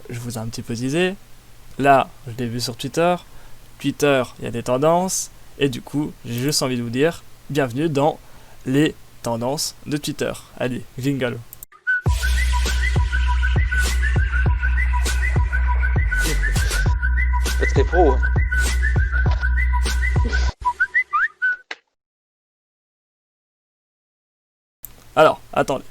je vous ai un petit peu teasé. Là, je l'ai vu sur Twitter. Twitter, il y a des tendances. Et du coup, j'ai juste envie de vous dire, bienvenue dans les tendances de Twitter. Allez, jingle. Pas très pro, hein. Alors, attendez.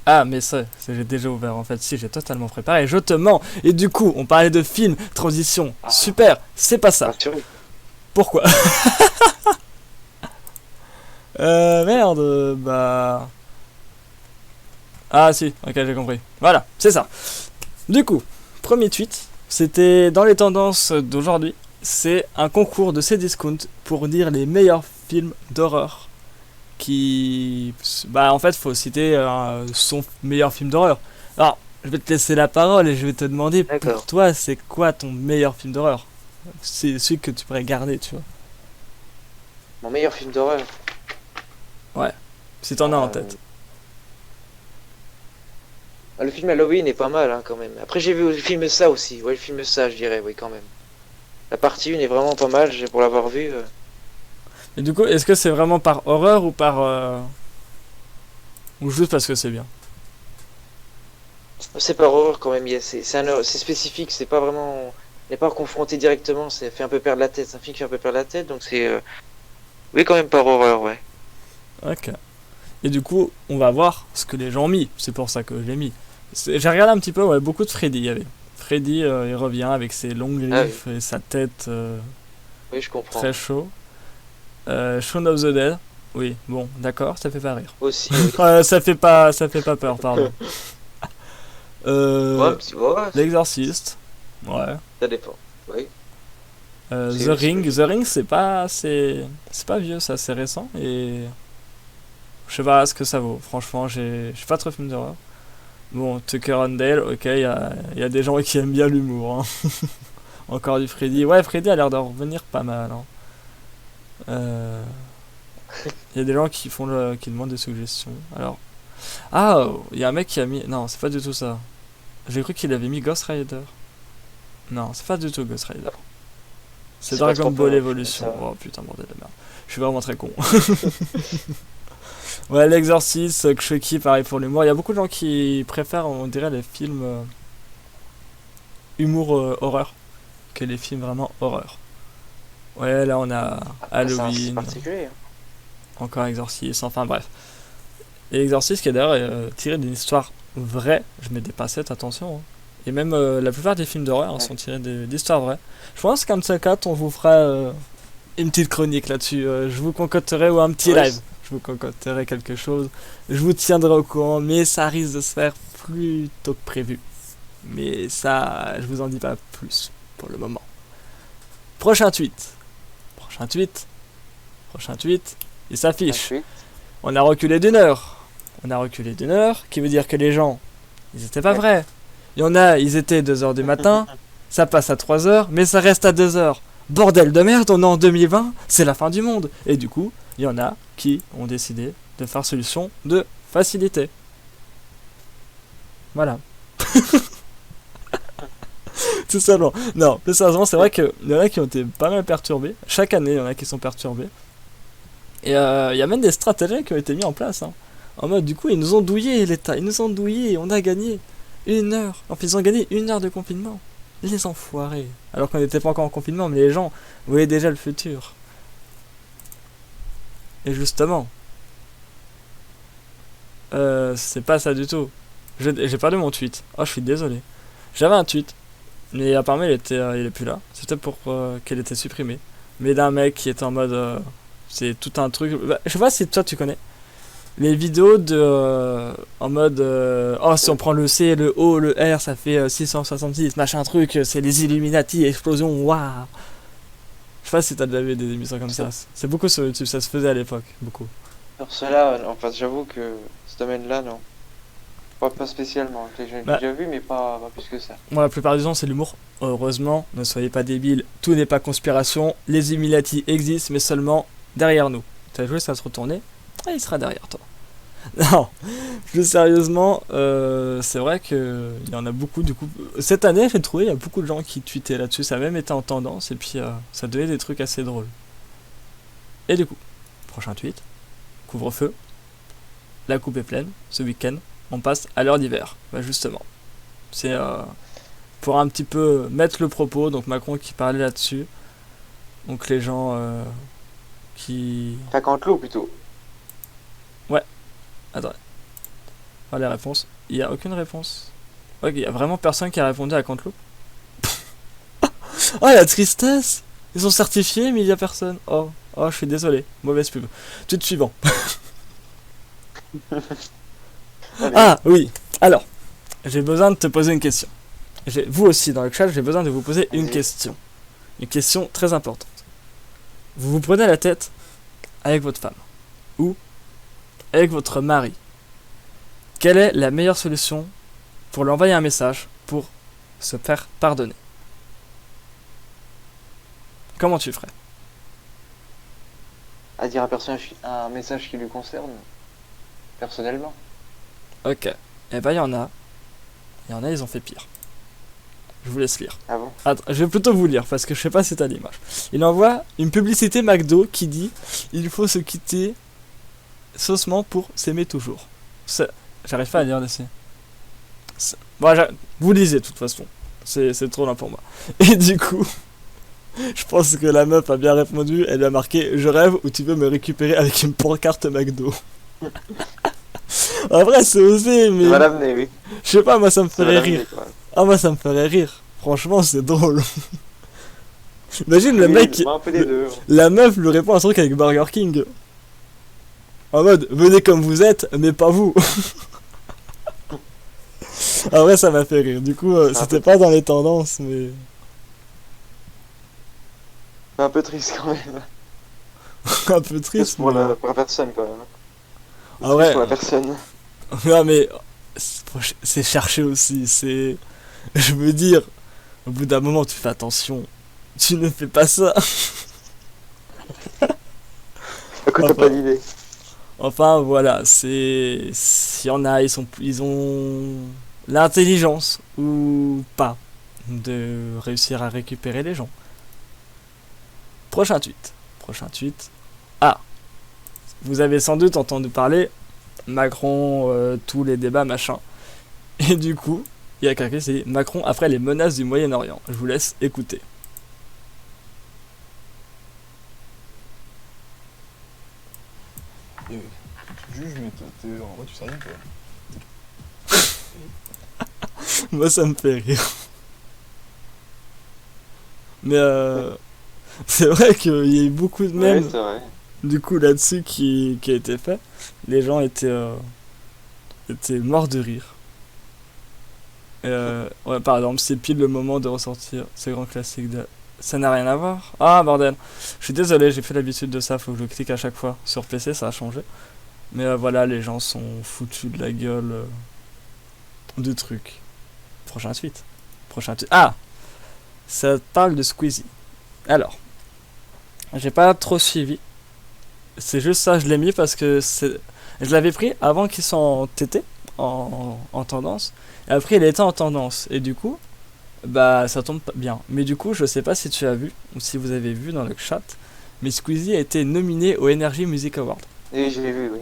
Ah, mais ça, j'ai déjà ouvert en fait. Si, j'ai totalement préparé. Je te mens. Et du coup, on parlait de film, transition. Super, c'est pas ça. Rassurez. Pourquoi? Merde, bah... Ah si, ok, j'ai compris. Voilà, c'est ça. Du coup, premier tweet, c'était dans les tendances d'aujourd'hui. C'est un concours de Cdiscount pour dire les meilleurs films d'horreur. Qui... Bah en fait, faut citer son meilleur film d'horreur. Alors, je vais te laisser la parole et je vais te demander, pour D'accord. toi, c'est quoi ton meilleur film d'horreur? C'est celui que tu pourrais garder, tu vois. Mon meilleur film d'horreur. Si t'en as en Euh, tête. Le film Halloween est pas mal, hein, quand même. Après, j'ai vu le film Ça aussi. Ouais, le film Ça, je dirais, oui, quand même. La partie 1 est vraiment pas mal, pour l'avoir vu. Et du coup, est-ce que c'est vraiment par horreur ou par... ou juste parce que c'est bien? C'est pas horreur quand même, c'est spécifique, c'est pas vraiment. On n'est pas confronté directement, ça fait un peu perdre la tête. C'est un film qui fait un peu perdre la tête, donc c'est. Oui, quand même par horreur, ouais. Ok. Et du coup, on va voir ce que les gens ont mis. C'est pour ça que je l'ai mis. J'ai regardé un petit peu, ouais, beaucoup de Freddy il y avait. Freddy, il revient avec ses longues Ah griffes et sa tête oui, je comprends. très chaud. Shaun of the Dead. Oui, bon, d'accord, ça fait pas rire. Aussi, oui. Ça fait pas peur, pardon. Ouais, ouais, L'Exorciste. Ouais. ça dépend. Oui. The Ring. The Ring, c'est pas vieux, ça, c'est récent. Et je sais pas ce que ça vaut. Franchement, j'ai pas trop de films d'horreur. Bon, Tucker and Dale, ok, y a des gens qui aiment bien l'humour. Hein. Encore du Freddy. Ouais, Freddy a l'air de revenir pas mal. Hein. Y a des gens qui demandent des suggestions. Alors. Ah, y a un mec qui a mis. Non, c'est pas du tout ça. J'ai cru qu'il avait mis Ghost Rider. Non, c'est pas du tout Ghost Rider. C'est C'est pas Dragon trop Ball peur, Evolution. ça. Oh putain, bordel de merde. Je suis vraiment très con. Ouais, l'Exorciste, Chucky, pareil pour l'humour. Il y a beaucoup de gens qui préfèrent, on dirait, les films humour horreur que les films vraiment horreur. Ouais, là on a Après, c'est Halloween, particulier, hein. encore Exorcist, enfin bref. Et Exorcist qui est d'ailleurs tiré d'une histoire vraie, je mets des passettes, attention. Hein. Et même la plupart des films d'horreur sont tirés d'histoires vraies. Je pense qu'un de ces quatre, on vous fera une petite chronique là-dessus. Je vous concocterai ou un petit Ouais, live. Je vous concocterai quelque chose. Je vous tiendrai au courant, mais ça risque de se faire plus tôt que prévu. Mais ça, je vous en dis pas plus pour le moment. Prochain tweet. Prochain tweet. Prochain tweet. Il s'affiche. ensuite. On a reculé d'une heure. On a reculé d'une heure, qui veut dire que les gens, ils étaient pas Ouais. vrais. Il y en a, ils étaient 2h du matin, ça passe à 3h, mais ça reste à 2h. Bordel de merde, on est en 2020, c'est la fin du monde. Et du coup, il y en a qui ont décidé de faire solution de facilité. Voilà. Tout simplement. Non, plus sérieusement, c'est vrai qu'il y en a qui ont été pas mal perturbés. Chaque année, il y en a qui sont perturbés. Et il y a même des stratégies qui ont été mises en place. Hein. En mode, du coup, ils nous ont douillé, l'État. Ils nous ont douillé, on a gagné 1 heure. Enfin, ils ont gagné 1 heure de confinement. Les enfoirés. Alors qu'on n'était pas encore en confinement, mais les gens voyaient déjà le futur. Et justement, c'est pas ça du tout. J'ai perdu mon tweet. Oh, je suis désolé. J'avais un tweet, mais apparemment il est plus là. C'était pour qu'elle était supprimée. Mais d'un mec qui était en mode, c'est tout un truc. Bah, je sais pas si toi tu connais les vidéos de en mode, oh si on prend le C, le O, le R, ça fait 666, machin truc. C'est les Illuminati, explosion, waouh. Je sais pas si t'as déjà vu des émissions comme ça. C'est beaucoup sur YouTube, ça se faisait à l'époque, beaucoup. Sur cela, en fait, j'avoue que ce domaine-là, non. Pas spécialement. J'ai Bah, déjà vu, mais pas plus que ça. Moi, la plupart du temps, c'est l'humour. Heureusement, ne soyez pas débiles, tout n'est pas conspiration. Les Illuminati existent, mais seulement derrière nous. T'as joué, ça va se retourner, et il sera derrière toi. Non, plus sérieusement, c'est vrai que il y en a beaucoup du coup. Cette année, j'ai trouvé, il y a beaucoup de gens qui tweetaient là-dessus, ça a même été en tendance, et puis ça donnait des trucs assez drôles. Et du coup, prochain tweet, couvre-feu, la coupe est pleine, ce week-end, on passe à l'heure d'hiver. Bah justement, c'est pour un petit peu mettre le propos, donc Macron qui parlait là-dessus, donc les gens qui... Enfin, Canteloup plutôt. Ouais, attends, pas les réponses, il n'y a aucune réponse. Ok, il y a vraiment personne qui a répondu à Canteloup. Oh la tristesse. Ils sont certifiés mais il y a personne. Oh, oh je suis désolé, mauvaise pub. Tweet suivant. Allez. Ah oui, alors, j'ai besoin de te poser une question. Vous aussi dans le chat, j'ai besoin de vous poser une Vas-y. question. Une question très importante. Vous vous prenez la tête avec votre femme ou avec votre mari. Quelle est la meilleure solution pour lui envoyer un message pour se faire pardonner? Comment tu ferais? À dire un message qui lui concerne, personnellement. Ok. Eh ben il y en a. Il y en a, ils ont fait pire. Je vous laisse lire. Ah bon? Attends, je vais plutôt vous lire parce que je sais pas si t'as l'image. Il envoie une publicité McDo qui dit il faut se quitter saucement pour s'aimer toujours. J'arrive pas à lire d'ici. Bon, vous lisez de toute façon. C'est trop long pour moi. Et du coup, je pense que la meuf a bien répondu. Elle a marqué je rêve ou tu veux me récupérer avec une pancarte McDo. En vrai, c'est osé, mais. Ça va l'amener, oui. Je sais pas, moi ça me Ça va ferait l'amener, rire. quand même. Ah, moi ça me ferait rire. Franchement, c'est drôle. Imagine le Oui, mec. moi, un peu des deux. La meuf lui répond un truc avec Burger King. En mode, venez comme vous êtes, mais pas vous. En vrai, ça m'a fait rire. Du coup, c'était pas dans les tendances, mais. C'est un peu triste quand même. Un peu Triste triste. pour Mais... la personne quand même. Ah Triste ouais. pour la personne. Non, mais. C'est cherché aussi. C'est. Je veux dire, au bout d'un moment, tu fais attention. Tu ne fais pas ça. À quoi t'as pas d'idée? Enfin, voilà. C'est. S'il y en a, ils ont l'intelligence ou pas de réussir à récupérer les gens. Prochain tweet. Prochain tweet. Ah, vous avez sans doute entendu parler Macron, tous les débats, machin. Et du coup, il y a quelqu'un qui s'est dit Macron après les menaces du Moyen-Orient. Je vous laisse écouter. Juge, mais t'es genre, ouais, tu sais rien, toi. Moi, ça me fait rire. Mais c'est vrai qu'il y a eu beaucoup de Ouais, mèmes c'est vrai. du coup là-dessus qui a été fait. Les gens étaient morts de rire. Ouais, par exemple, c'est pile le moment de ressortir ce grand classique de... Ça n'a rien à voir. Ah, bordel. Je suis désolé, j'ai fait l'habitude de ça, faut que je clique à chaque fois. Sur PC, ça a changé. Mais voilà, les gens sont foutus de la gueule du truc. Prochain tweet. Prochain tweet. Ah, ça parle de Squeezie. Alors, j'ai pas trop suivi. C'est juste ça, je l'ai mis parce que je l'avais pris avant qu'il soit en TT, en tendance. Et après, il était en tendance. Et du coup, bah, ça tombe pas bien. Mais du coup, je sais pas si tu as vu, ou si vous avez vu dans le chat, mais Squeezie a été nominé au Energy Music Award. Oui, j'ai vu, oui.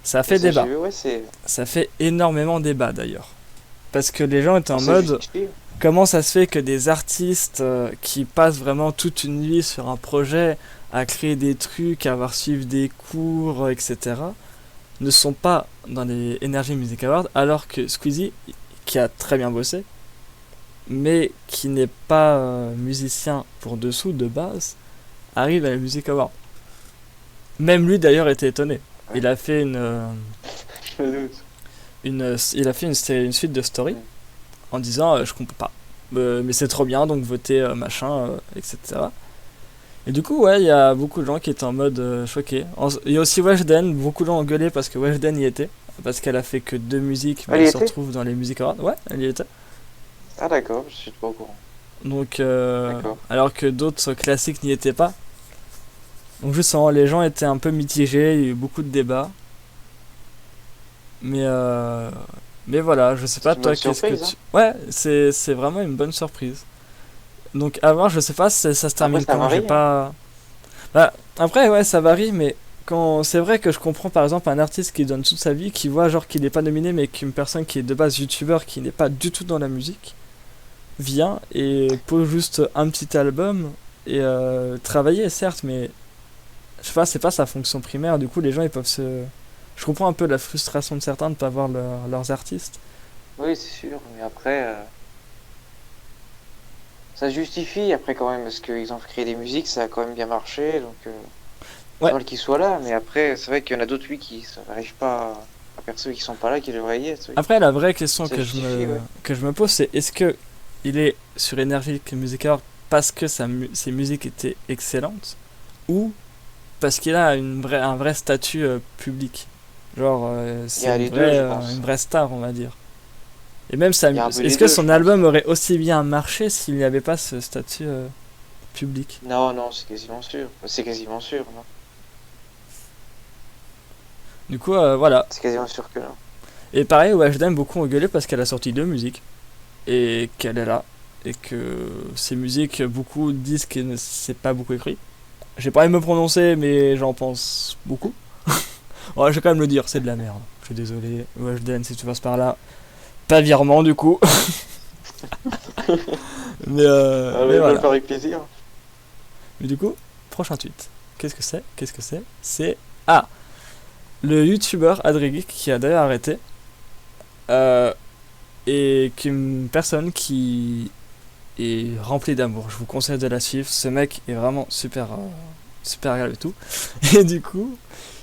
Ça a fait Ça, débat. j'ai vu, ouais, c'est. Ça fait énormément débat d'ailleurs. Parce que les gens étaient en c'est mode, justifié. comment ça se fait que des artistes qui passent vraiment toute une nuit sur un projet à créer des trucs, à avoir suivi des cours, etc., ne sont pas dans les Energy Music Awards, alors que Squeezie, qui a très bien bossé, mais qui n'est pas musicien pour dessous de base, arrive à la Music Award. Même lui d'ailleurs était étonné. Il a fait Je me doute. il a fait une suite de story en disant je comprends pas, mais c'est trop bien donc votez machin, etc. Et du coup, ouais, il y a beaucoup de gens qui étaient en mode choqués. Il y a aussi Weshden, beaucoup de gens ont gueulé parce que Weshden y était, parce qu'elle a fait que 2 musiques, mais Elle y elle se était retrouve dans les Music Awards. Ouais, elle y était. Ah, d'accord, je suis pas au courant. Donc, D'accord. alors que d'autres classiques n'y étaient pas. Donc, justement, les gens étaient un peu mitigés, il y a eu beaucoup de débats. Mais, mais voilà, je sais pas C'est une toi, bonne qu'est-ce que surprise, tu... Ouais, c'est vraiment une bonne surprise. Donc à voir, je sais pas si ça se Après, termine ça quand, j'ai varie, hein. pas... Bah, après, ouais, ça varie, mais quand c'est vrai que je comprends par exemple un artiste qui donne toute sa vie, qui voit genre qu'il n'est pas nominé, mais qu'une personne qui est de base youtubeur, qui n'est pas du tout dans la musique, vient et pose juste un petit album et travailler, certes, mais je sais pas, c'est pas sa fonction primaire, du coup les gens ils peuvent se... Je comprends un peu la frustration de certains de pas voir leurs artistes. Oui, c'est sûr, mais après, ça se justifie après quand même, parce qu'ils ont créé des musiques, ça a quand même bien marché, donc c'est Ouais, normal qu'ils soient là, mais après, c'est vrai qu'il y en a d'autres, oui, qui n'arrivent pas à percevoir qui sont pas là, qui devraient y être, oui. après la vraie question Ça justifie, ouais. que je me pose c'est est-ce que il est sur Energy Music Award parce que ses musiques étaient excellentes ou parce qu'il a un vrai statut public. Genre, Il y c'est a les deux, je pense. une vraie star, on va dire. Et même, Il y a un peu est-ce les que deux, je son pense. album aurait aussi bien marché s'il n'y avait pas ce statut public? Non, non, c'est quasiment sûr. C'est quasiment sûr, non. Du coup, voilà. C'est quasiment sûr que non. Et pareil, Weshden, beaucoup ont gueulé parce qu'elle a sorti deux musiques et qu'elle est là. Et que ces musiques, beaucoup disent que c'est pas beaucoup écrit. J'ai pas envie de me prononcer, mais j'en pense beaucoup. Ouais, je vais quand même le dire, c'est de la merde. Je suis désolé, Weshden, si tu passes par là. Pas virement, du coup. Ah Mais ouais, je vais le voilà. faire avec plaisir. Mais du coup, prochain tweet. Qu'est-ce que c'est? Qu'est-ce que c'est? C'est... Ah, le youtubeur Adregeek qui a d'ailleurs arrêté. Euh, et qu'une personne qui est remplie d'amour. Je vous conseille de la suivre. Ce mec est vraiment super agréable et tout. Et du coup,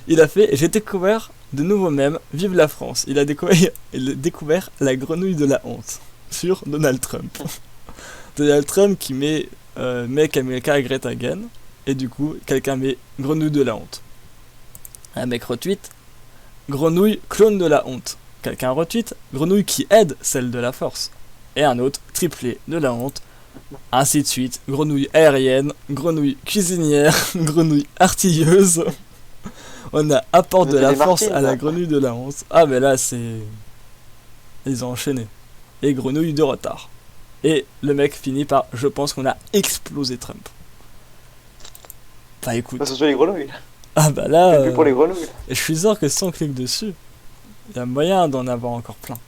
il a fait... J'ai découvert de nouveaux mèmes. Vive la France. Il a découvert la grenouille de la honte sur Donald Trump. Donald Trump qui met Make America Great Again. Et du coup, quelqu'un met grenouille de la honte. Un mec retweet grenouille clone de la honte. Quelqu'un retweet grenouille qui aide celle de la force. Et un autre triplé de la honte. Ainsi de suite. Grenouille aérienne, grenouille cuisinière, grenouille artilleuse. On a apporte Vous de avez la des force Martines, à la là. grenouille de la honte. Ah, mais là, c'est. Ils ont enchaîné. Et grenouille de retard. Et le mec finit par je pense qu'on a explosé Trump. Bah Bah, écoute. ce sont les grenouilles. Ah bah là. C'est plus pour les grenouilles. Je suis sûr que si on clique dessus, il y a moyen d'en avoir encore plein.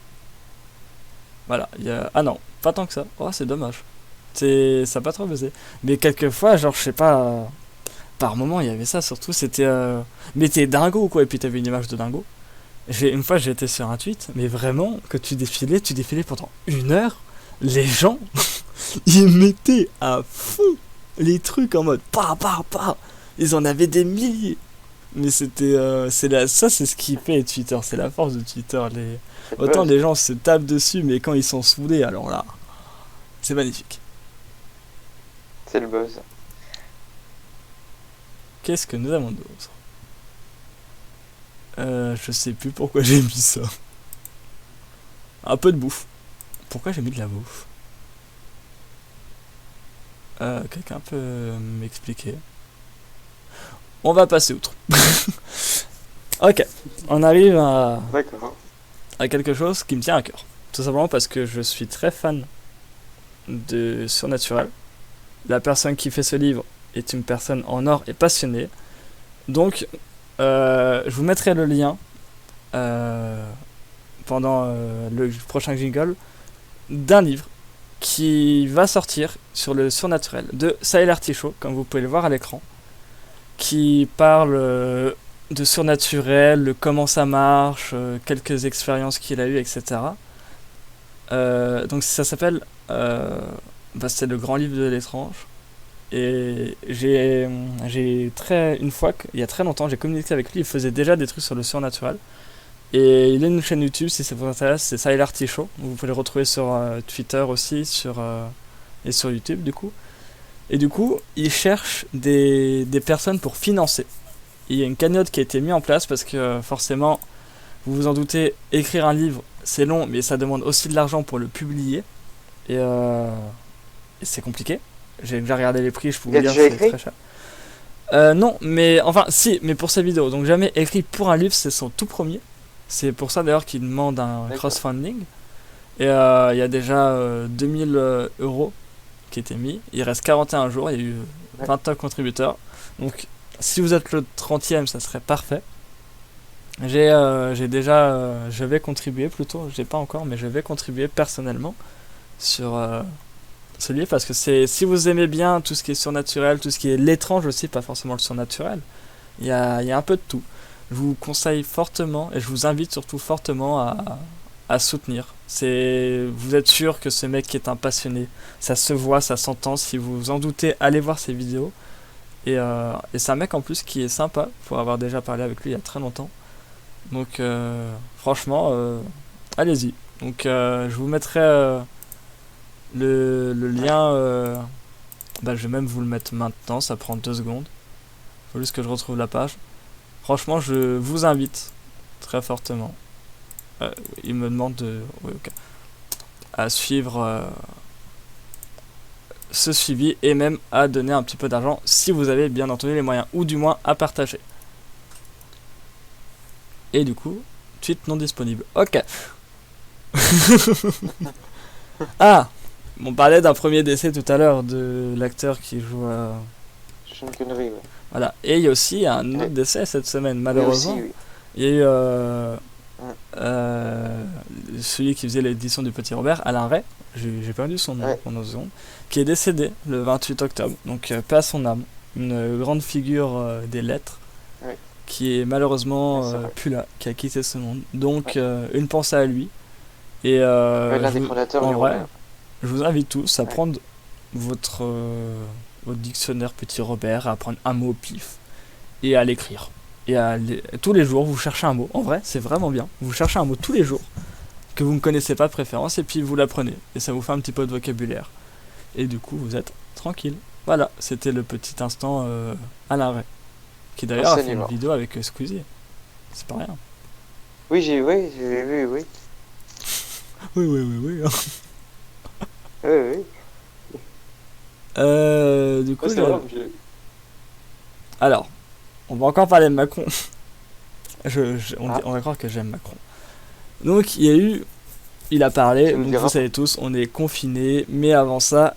Voilà, il y a... Ah non, pas tant que ça. Oh, c'est dommage. Ça a pas trop baisé. Mais quelquefois, genre, je sais pas... Par moment, il y avait ça, surtout, c'était... Mais t'es dingo, quoi, et puis t'avais une image de dingo. Une fois, j'étais sur un tweet, mais vraiment, que tu défilais pendant 1 heure. Les gens, ils mettaient à fond les trucs en mode... Pa. Ils en avaient des milliers. Mais c'était... ça, c'est ce qui fait Twitter. C'est la force de Twitter. C'est le Autant buzz. les gens se tapent dessus, mais quand ils sont soudés, alors là, c'est magnifique. C'est le buzz. Qu'est-ce que nous avons d'autre? Je sais plus pourquoi j'ai mis ça. Un peu de bouffe. Pourquoi j'ai mis de la bouffe? Quelqu'un peut m'expliquer? On va passer outre. Ok, on arrive D'accord. à quelque chose qui me tient à cœur. Tout simplement parce que je suis très fan de surnaturel. La personne qui fait ce livre est une personne en or et passionnée. Donc, je vous mettrai le lien pendant le prochain jingle d'un livre qui va sortir sur le surnaturel de Sahel Artichaut, comme vous pouvez le voir à l'écran, qui parle de surnaturel, de comment ça marche, quelques expériences qu'il a eues, etc. Donc ça s'appelle c'est le grand livre de l'étrange. Et une fois, il y a très longtemps, j'ai communiqué avec lui, il faisait déjà des trucs sur le surnaturel. Et il a une chaîne YouTube, si ça vous intéresse, c'est Sahel Artichaut. Vous pouvez le retrouver sur Twitter aussi, et sur YouTube du coup. Et du coup, il cherche des personnes pour financer. Il y a une cagnotte qui a été mise en place parce que forcément, vous vous en doutez, écrire un livre, c'est long, mais ça demande aussi de l'argent pour le publier. Et c'est compliqué. J'ai déjà regardé les prix, je peux Il a vous dire déjà c'est écrit très cher. Non, mais enfin, si, mais pour sa vidéo. Donc jamais écrit pour un livre, c'est son tout premier. C'est pour ça d'ailleurs qu'il demande un D'accord. crowdfunding. Et il y a déjà 2000 euros qui étaient mis. Il reste 41 jours, il y a eu 29 contributeurs. Donc si vous êtes le 30e, ça serait parfait. J'ai déjà, je vais contribuer plutôt, j'ai pas encore, mais je vais contribuer personnellement sur ce livre parce que si vous aimez bien tout ce qui est surnaturel, tout ce qui est l'étrange aussi, pas forcément le surnaturel, il y a un peu de tout. Je vous conseille fortement et je vous invite surtout fortement à soutenir. Vous êtes sûr que ce mec est un passionné, ça se voit, ça s'entend. Si vous en doutez, allez voir ses vidéos. Et c'est un mec en plus qui est sympa, pour avoir déjà parlé avec lui il y a très longtemps. Donc franchement, allez-y. Donc je vous mettrai le lien. Je vais même vous le mettre maintenant, ça prend 2 secondes. Faut juste que je retrouve la page. Franchement, je vous invite très fortement. Il me demande à suivre ce suivi et même à donner un petit peu d'argent si vous avez bien entendu les moyens, ou du moins à partager. Et du coup, tweet non disponible. Ok. Ah, on parlait d'un premier décès tout à l'heure de l'acteur qui joue à... Sean Connery, ouais. Voilà. Et il y a aussi un autre décès cette semaine, malheureusement. Oui, aussi, oui. Il y a eu celui qui faisait l'édition du Petit Robert, Alain Ray, j'ai perdu son nom pendant 2 secondes, qui est décédé le 28 octobre. Donc paix à son âme. Une grande figure des lettres. Ouais. Qui est malheureusement plus là, qui a quitté ce monde. Donc une pensée à lui. Et l'un des fondateurs du Robert. Je vous invite tous à prendre votre dictionnaire Petit Robert, à prendre un mot au pif et à l'écrire. Et tous les jours, vous cherchez un mot. En vrai, c'est vraiment bien. Vous cherchez un mot tous les jours que vous ne connaissez pas de préférence et puis vous l'apprenez. Et ça vous fait un petit peu de vocabulaire. Et du coup, vous êtes tranquille. Voilà, c'était le petit instant Alain Ray. Qui d'ailleurs a fait une vidéo avec Squeezie. C'est pas rien. Oui, j'ai vu, oui. Oui. Oui. Du coup, alors, on va encore parler de Macron. On va croire que j'aime Macron. Donc, il a parlé, donc vous savez tous, on est confinés, mais avant ça,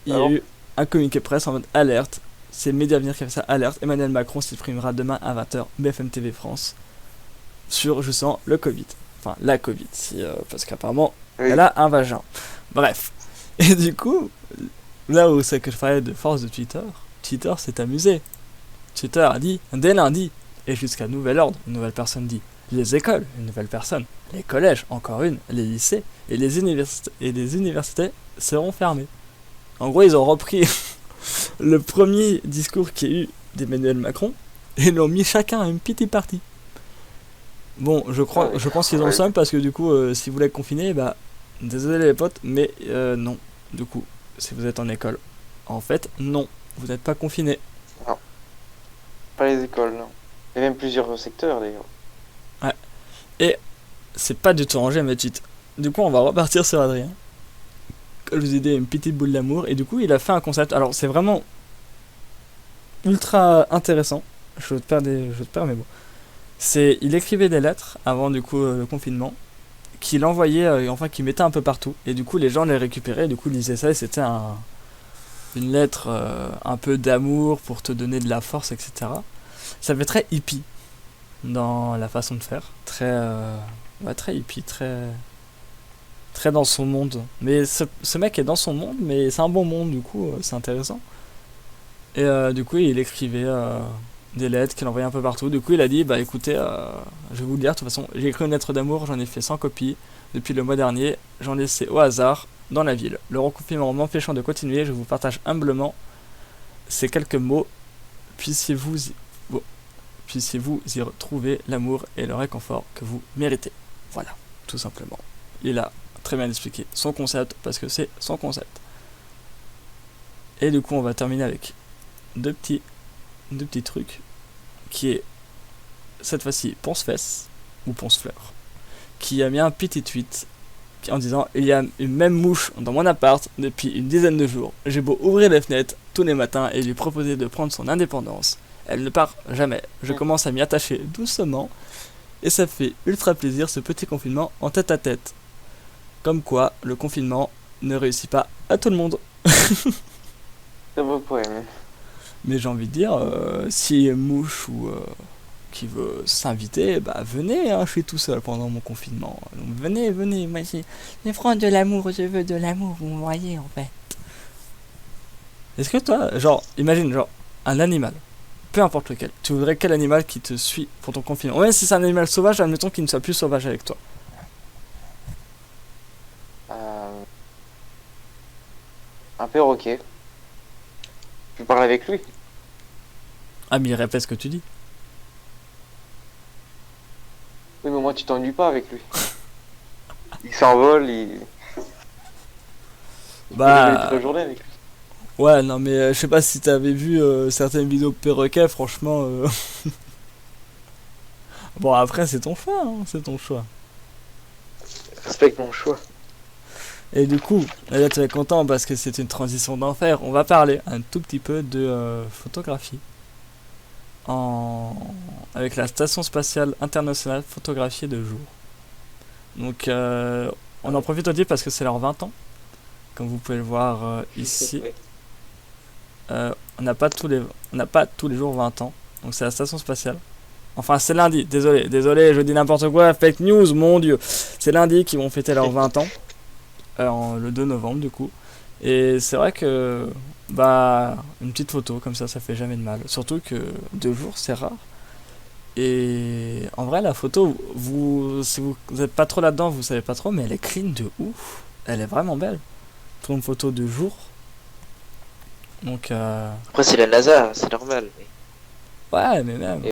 il y a eu un communiqué presse en mode alerte. C'est Médiavenir qui a fait ça, alerte. Emmanuel Macron s'exprimera demain à 20h, BFM TV France, sur justement le Covid. Enfin, la Covid, parce qu'apparemment, elle a un vagin. Bref. Et du coup, là où c'est que je parlais de force de Twitter s'est amusé. Twitter a dit, dès lundi, et jusqu'à nouvel ordre, une nouvelle personne dit, les écoles, une nouvelle personne, les collèges, encore une, les lycées, et les universités seront fermés. En gros, ils ont repris le premier discours qu'il y a eu d'Emmanuel Macron et l'ont mis chacun à une petite partie. Bon, je pense qu'ils ont le seum parce que du coup, si vous voulez confiner, désolé les potes, mais non. Du coup, si vous êtes en école, en fait, non, vous n'êtes pas confiné. Non, pas les écoles, non. Il y a même plusieurs secteurs d'ailleurs. Ouais. Et c'est pas du tout rangé mes tweets. Du coup, on va repartir sur Adrien. Je vous ai dit une petite boule d'amour et du coup il a fait un concept. Alors c'est vraiment ultra intéressant. Je te perds mes mots. Il écrivait des lettres avant du coup le confinement, qu'il envoyait, qu'il mettait un peu partout et du coup les gens les récupéraient. Et du coup ils lisaient ça et c'était une lettre un peu d'amour pour te donner de la force, etc. Ça fait très hippie dans la façon de faire, très hippie, très dans son monde. Mais ce mec est dans son monde, mais c'est un bon monde, du coup, c'est intéressant. Et du coup, il écrivait des lettres qu'il envoyait un peu partout. Du coup, il a dit, écoutez, je vais vous le dire, de toute façon, j'ai écrit une lettre d'amour, j'en ai fait 100 copies. Depuis le mois dernier, j'en ai laissé au hasard dans la ville. Le reconfinement m'empêchant de continuer, je vous partage humblement ces quelques mots. Puissiez-vous y retrouver l'amour et le réconfort que vous méritez. Voilà, tout simplement. Il a très bien expliqué son concept parce que c'est son concept. Et du coup on va terminer avec deux petits trucs qui est cette fois-ci Ponce-Fesse ou Ponce-Fleur qui a mis un petit tweet en disant il y a une même mouche dans mon appart depuis une dizaine de jours, j'ai beau ouvrir les fenêtres tous les matins et lui proposer de prendre son indépendance, elle ne part jamais, je commence à m'y attacher doucement et ça fait ultra plaisir ce petit confinement en tête à tête. Comme quoi, le confinement ne réussit pas à tout le monde. Très beau poème. Mais j'ai envie de dire, si Mouche ou qui veut s'inviter, bah venez, hein, je suis tout seul pendant mon confinement. Donc venez, moi j'ai prendre de l'amour, je veux de l'amour, vous me voyez en fait. Est-ce que toi, genre, imagine, genre, un animal, peu importe lequel, tu voudrais quel animal qui te suit pour ton confinement? Même si c'est un animal sauvage, admettons qu'il ne soit plus sauvage avec toi. Un perroquet. Je parle avec lui. Ah mais il répète ce que tu dis. Oui, mais moi, tu t'ennuies pas avec lui. Il s'envole, il peut jouer toute la journée avec lui. Ouais, non mais je sais pas si t'avais vu certaines vidéos de perroquets, franchement... Bon après c'est ton choix, hein, c'est ton choix. Respecte mon choix. Et du coup, là tu es content parce que c'est une transition d'enfer. On va parler un tout petit peu de photographie. Avec la Station Spatiale Internationale photographiée de jour. Donc on en profite aussi parce que c'est leur 20 ans. Comme vous pouvez le voir ici. On n'a pas tous les jours 20 ans. Donc c'est la Station Spatiale. Enfin c'est lundi, désolé, je dis n'importe quoi, fake news, mon dieu. C'est lundi qu'ils vont fêter leurs 20 ans. Le 2 novembre du coup. Et c'est vrai que bah une petite photo comme ça fait jamais de mal. Surtout que 2 jours c'est rare. Et en vrai la photo, si vous n'êtes pas trop là-dedans, vous savez pas trop, mais elle est clean de ouf. Elle est vraiment belle. Pour une photo de jour. Donc Après, c'est la NASA, c'est normal. ouais mais même.